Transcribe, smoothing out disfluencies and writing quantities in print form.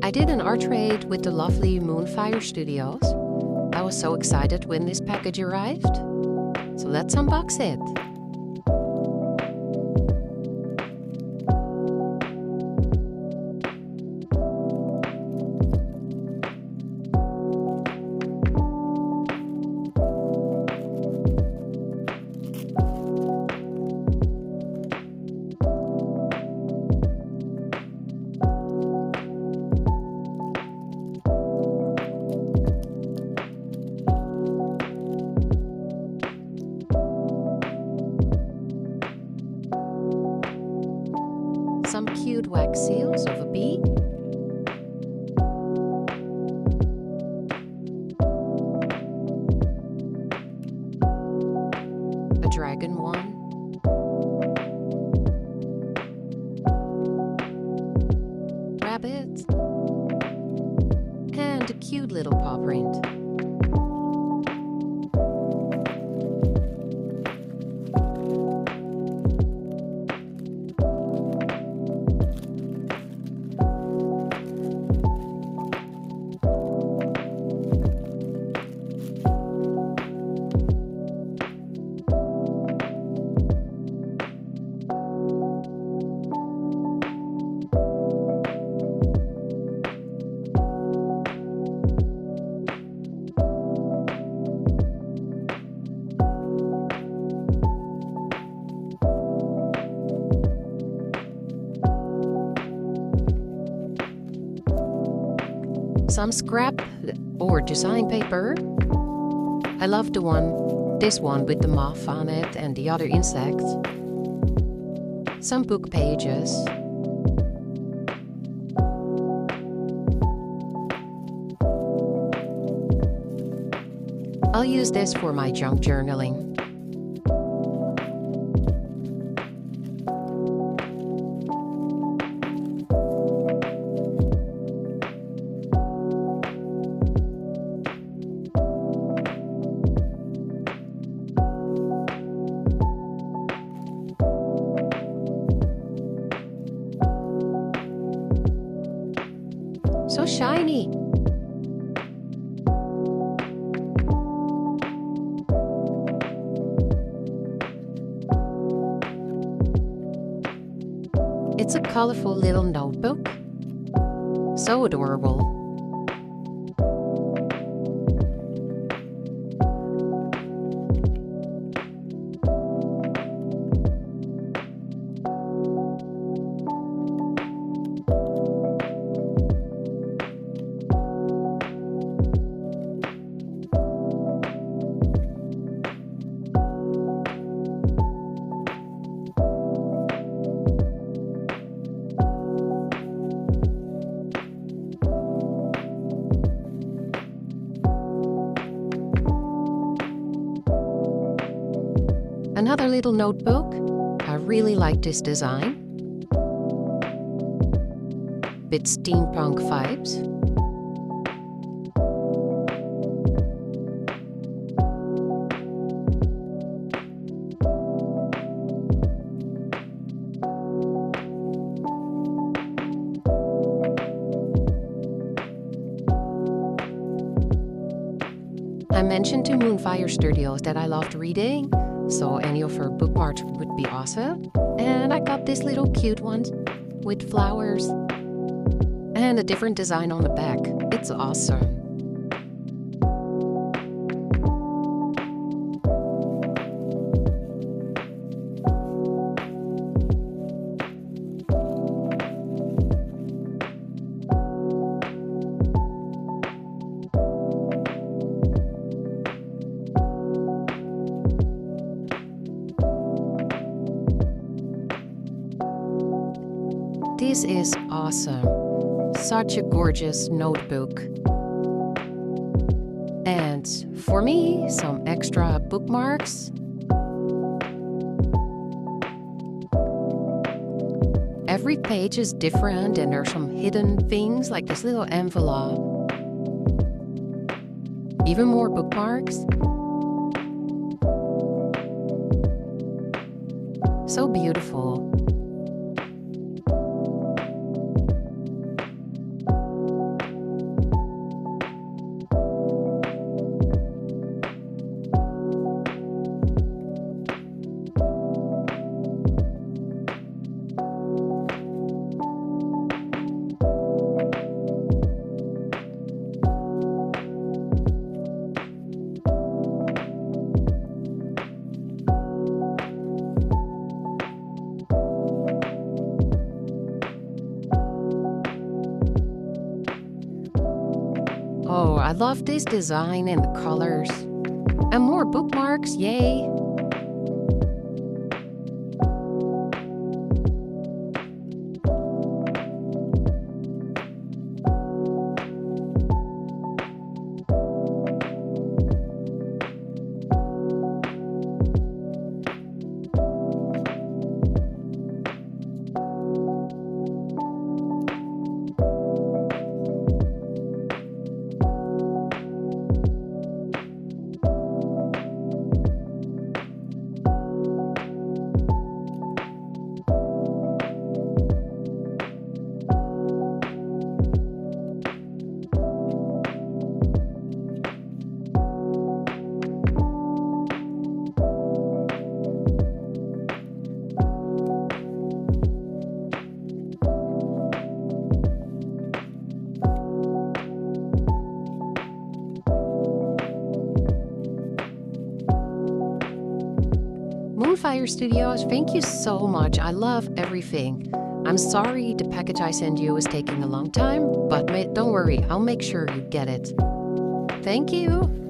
I did an art trade with the lovely Moonfire Studios. I was so excited when this package arrived. So let's unbox it. Some cute wax seals of a bee. A dragon one. Rabbit. And a cute little paw print. Some scrap or design paper. I love this one with the moth on it and the other insects. Some book pages. I'll use this for my junk journaling. So shiny! It's a colorful little notebook. So adorable. Another little notebook. I really like this design. Bit steampunk vibes. I mentioned to Moonfire Studios that I loved reading, so any of her bookmarks would be awesome. And I got this little cute one with flowers and a different design on the back. It's awesome. This is awesome. Such a gorgeous notebook. And for me, some extra bookmarks. Every page is different and there's some hidden things like this little envelope. Even more bookmarks. So beautiful. I love this design and the colors. And more bookmarks, yay! Moonfire Studios, thank you so much. I love everything. I'm sorry the package I sent you is taking a long time, but don't worry, I'll make sure you get it. Thank you.